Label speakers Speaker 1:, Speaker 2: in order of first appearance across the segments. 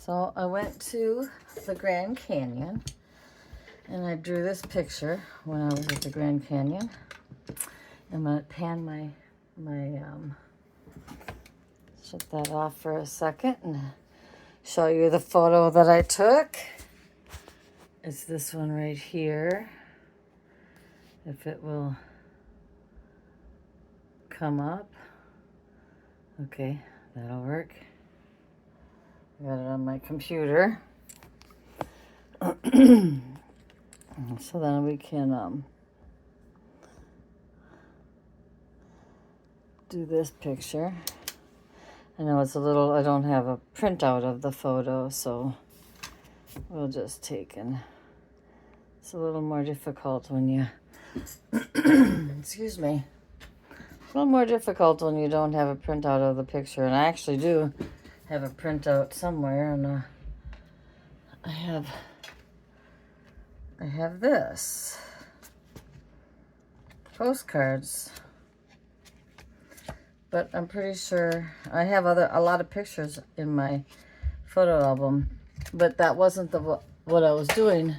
Speaker 1: So I went to the Grand Canyon and I drew this picture when I was at the Grand Canyon. I'm gonna pan shut that off for a second and show you the photo that I took. It's this one right here. If it will come up. Okay, that'll work. Got it on my computer. So then we can do this picture. I know it's a little, I don't have a printout of the photo, so we'll just take and it's a little more difficult when you, excuse me, a little more difficult when you don't have a printout of the picture. And I actually do have a printout somewhere, and I have this postcards, but I'm pretty sure I have a lot of pictures in my photo album, but that wasn't what I was doing.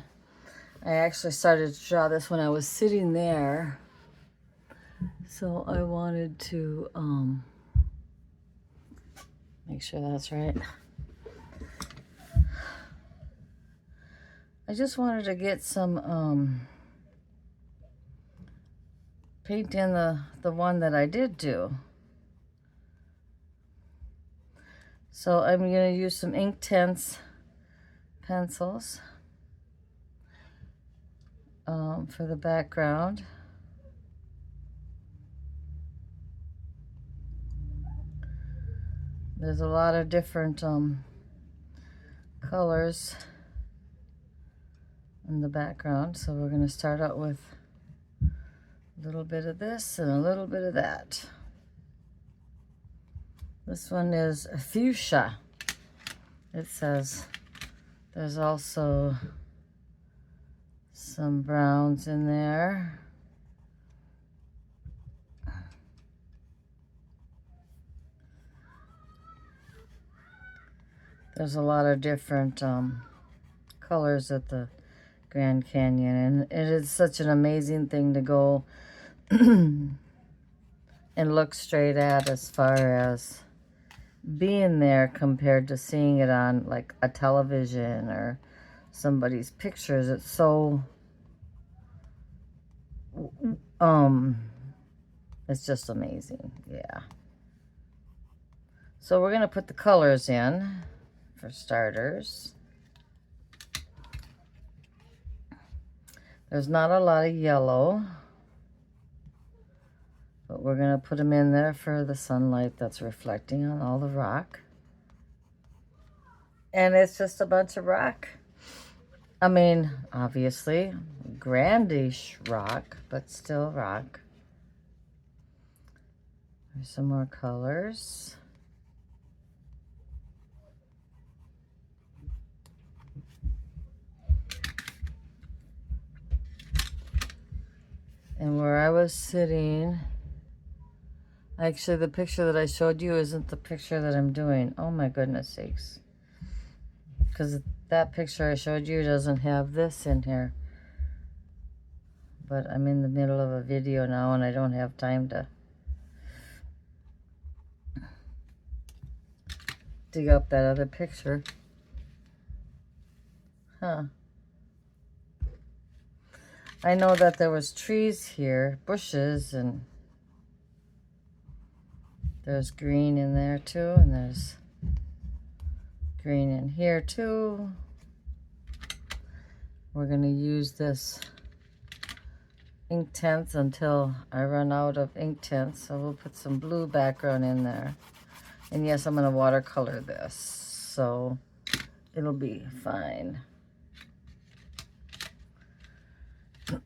Speaker 1: I actually started to draw this when I was sitting there, so I wanted to make sure that's right. I just wanted to get some paint in the one that I did do. So I'm going to use some Inktense pencils for the background. There's a lot of different colors in the background, so we're going to start out with a little bit of this and a little bit of that. This one is fuchsia. It says there's also some browns in there. There's a lot of different colors at the Grand Canyon, and it is such an amazing thing to go and look straight at as far as being there compared to seeing it on like a television or somebody's pictures. It's so it's just amazing. Yeah. So we're gonna put the colors in for starters. There's not a lot of yellow, but we're going to put them in there for the sunlight that's reflecting on all the rock. And it's just a bunch of rock. I mean, obviously, grandish rock, but still rock. There's some more colors. And where I was sitting, actually the picture that I showed you isn't the picture that I'm doing. Oh my goodness sakes. Because that picture I showed you doesn't have this in here. But I'm in the middle of a video now and I don't have time to dig up that other picture. Huh. I know that there was trees here, bushes, and there's green in there too, and there's green in here too. We're going to use this Inktense until I run out of Inktense, so we'll put some blue background in there. And yes, I'm going to watercolor this, so it'll be fine.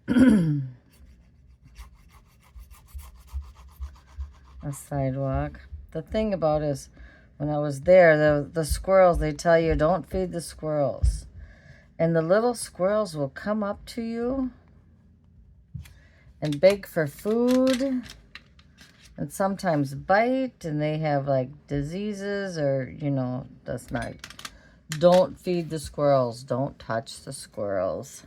Speaker 1: A sidewalk. The thing about it is, when I was there, the squirrels, they tell you don't feed the squirrels. And the little squirrels will come up to you and beg for food and sometimes bite, and they have like diseases or, you know, that's not Don't feed the squirrels. Don't touch the squirrels.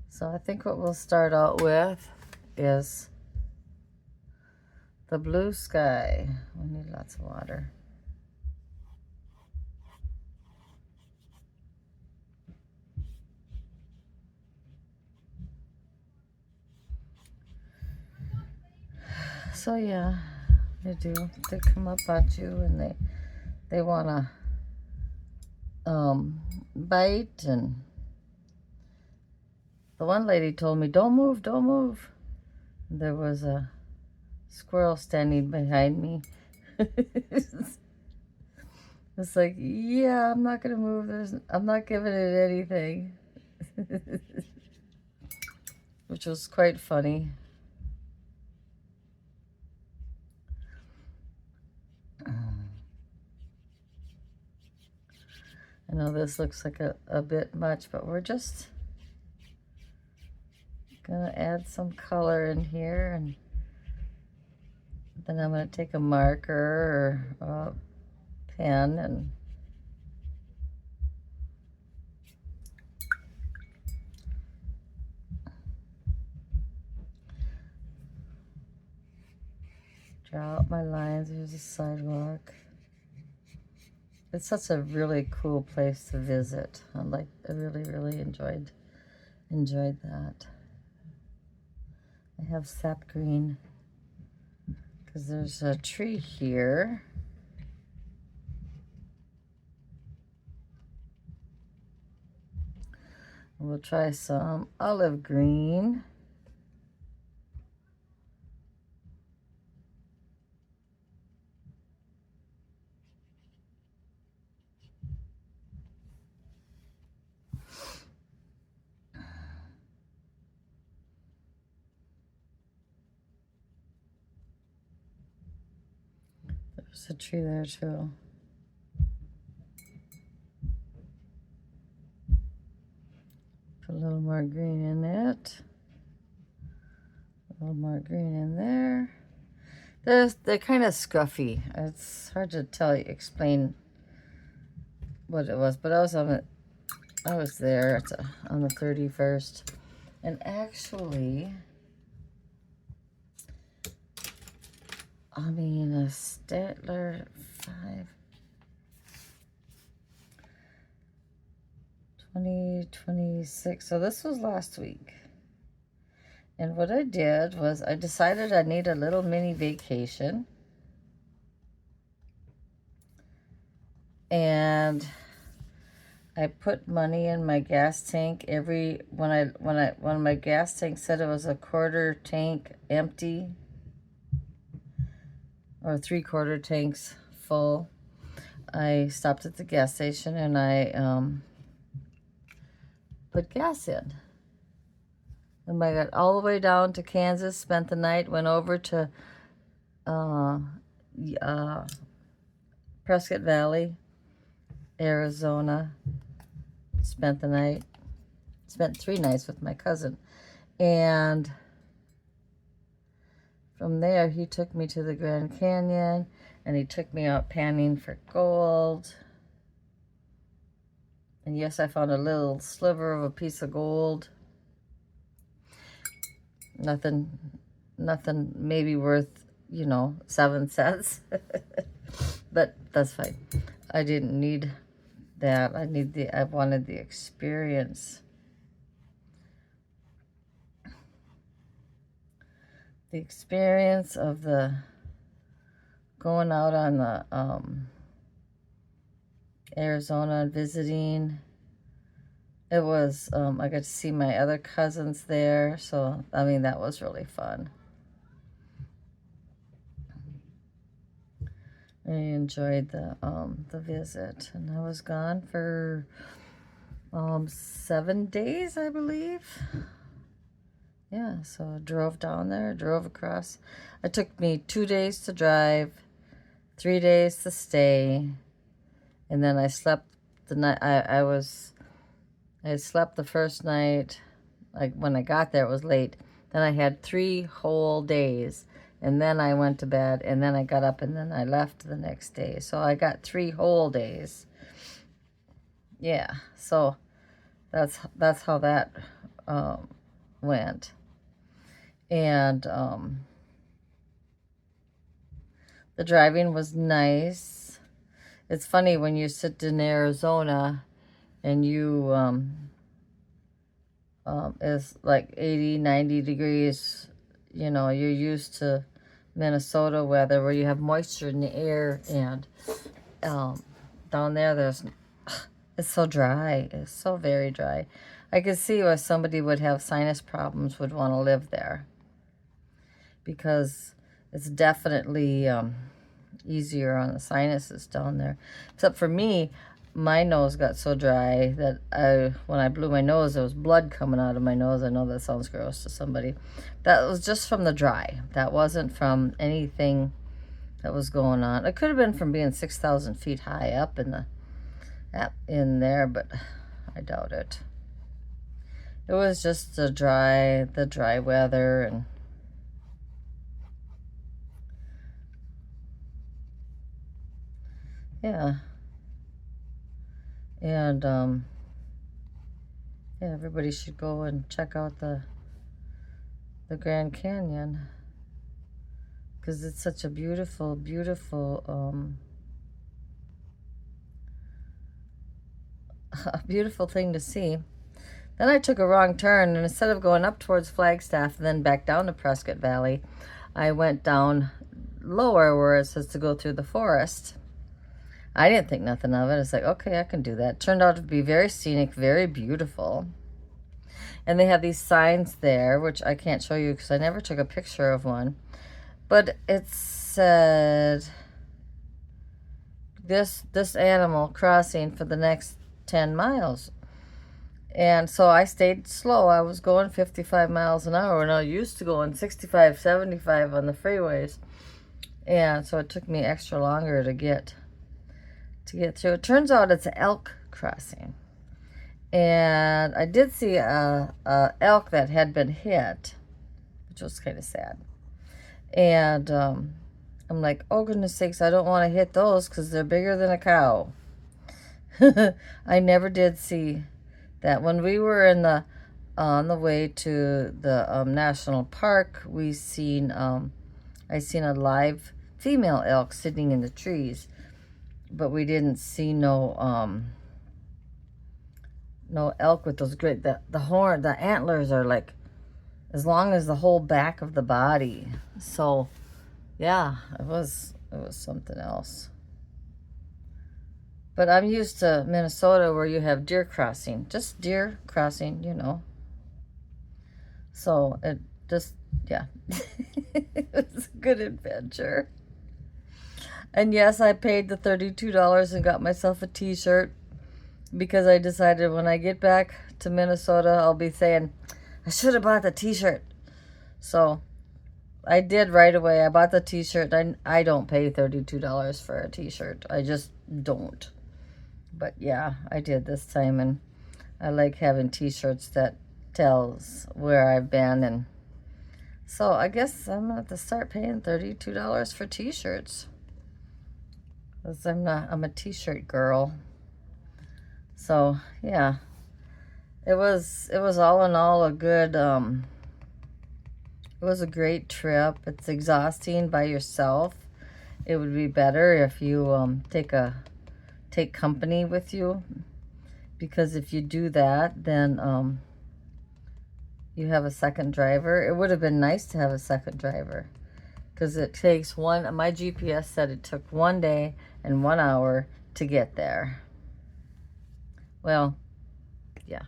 Speaker 1: So I think what we'll start out with is the blue sky. We need lots of water. So yeah, they do. They come up at you and they want to bite. And the one lady told me, don't move, don't move. There was a squirrel standing behind me. It's like, yeah, I'm not gonna move. I'm not giving it anything. Which was quite funny. I know this looks like a bit much, but we're just gonna add some color in here, and then I'm gonna take a marker or a pen and draw out my lines. Here's a sidewalk. It's such a really cool place to visit. I really enjoyed that. I have sap green because there's a tree here. We'll try some olive green. There's a tree there too. Put a little more green in it. A little more green in there. They're kind of scruffy. It's hard to explain what it was, but I was there on the 31st, and actually, I mean, a Statler 5, 2026. So this was last week. And what I did was I decided I need a little mini vacation. And I put money in my gas tank when my gas tank said it was a quarter tank empty or 3/4 tanks full. I stopped at the gas station and I put gas in. And I got all the way down to Kansas, spent the night, went over to Prescott Valley, Arizona, spent the night. Spent 3 nights with my cousin. And from there, he took me to the Grand Canyon, and he took me out panning for gold. And yes, I found a little sliver of a piece of gold. Nothing maybe worth, 7 cents. But that's fine. I didn't need that. I wanted the experience. The experience of going out on the Arizona and visiting. It was, I got to see my other cousins there, so, I mean, that was really fun. I enjoyed the visit, and I was gone for 7 days, I believe. Yeah, so I drove down there, drove across. It took me 2 days to drive, 3 days to stay, and then I slept the night. I slept the first night. Like when I got there, it was late. Then I had 3 whole days, and then I went to bed, and then I got up, and then I left the next day. So I got 3 whole days. Yeah, so that's how that went. And the driving was nice. It's funny when you sit in Arizona and you is like 80, 90 degrees. You know, you're used to Minnesota weather where you have moisture in the air, and down there it's so dry. It's so very dry. I could see why somebody would have sinus problems would want to live there, because it's definitely easier on the sinuses down there. Except for me, my nose got so dry that when I blew my nose, there was blood coming out of my nose. I know that sounds gross to somebody. That was just from the dry. That wasn't from anything that was going on. It could have been from being 6,000 feet high up in there, but I doubt it. It was just the dry weather, and yeah. And yeah, everybody should go and check out the Grand Canyon, because it's such a beautiful, beautiful, a beautiful thing to see. Then I took a wrong turn, and instead of going up towards Flagstaff and then back down to Prescott Valley, I went down lower where it says to go through the forest. I didn't think nothing of it. It's like, okay, I can do that. Turned out to be very scenic, very beautiful. And they have these signs there, which I can't show you because I never took a picture of one. But it said, this animal crossing for the next 10 miles. And so I stayed slow. I was going 55 miles an hour, and I used to going 65, 75 on the freeways. And so it took me extra longer to get through. It turns out it's an elk crossing. And I did see a elk that had been hit, which was kind of sad. And I'm like, oh, goodness sakes, I don't want to hit those because they're bigger than a cow. I never did see that. When we were on the way to the national park, I seen a live female elk sitting in the trees, but we didn't see no elk with those great, the antlers are like as long as the whole back of the body. So yeah, it was something else. But I'm used to Minnesota where you have deer crossing, just deer crossing, you know. So it just, yeah, it was a good adventure. And yes, I paid the $32 and got myself a t-shirt, because I decided when I get back to Minnesota, I'll be saying, I should have bought the t-shirt. So I did right away. I bought the t-shirt. I don't pay $32 for a t-shirt. I just don't. But yeah, I did this time, and I like having t-shirts that tells where I've been. And so I guess I'm gonna have to start paying $32 for t-shirts, because I'm a t-shirt girl. So yeah, it was all in all a good it was a great trip. It's exhausting by yourself. It would be better if you take company with you, because if you do that, then you have a second driver. It would have been nice to have a second driver, because it takes my GPS said it took 1 day and 1 hour to get there. Well, yeah,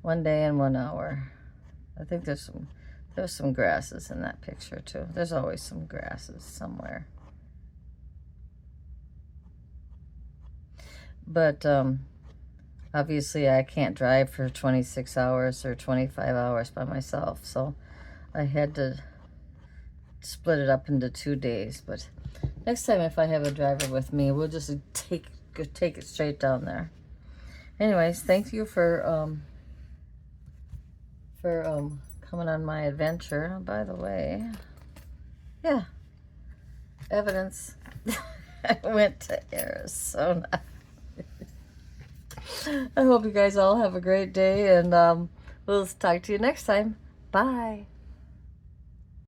Speaker 1: 1 day and 1 hour. I think there's some grasses in that picture too. There's always some grasses somewhere. But obviously I can't drive for 26 hours or 25 hours by myself, so I had to split it up into 2 days. But next time, if I have a driver with me, we'll just take it straight down there. Anyways, thank you for coming on my adventure. By the way, yeah, evidence. I went to Arizona. I hope you guys all have a great day, and we'll talk to you next time. Bye.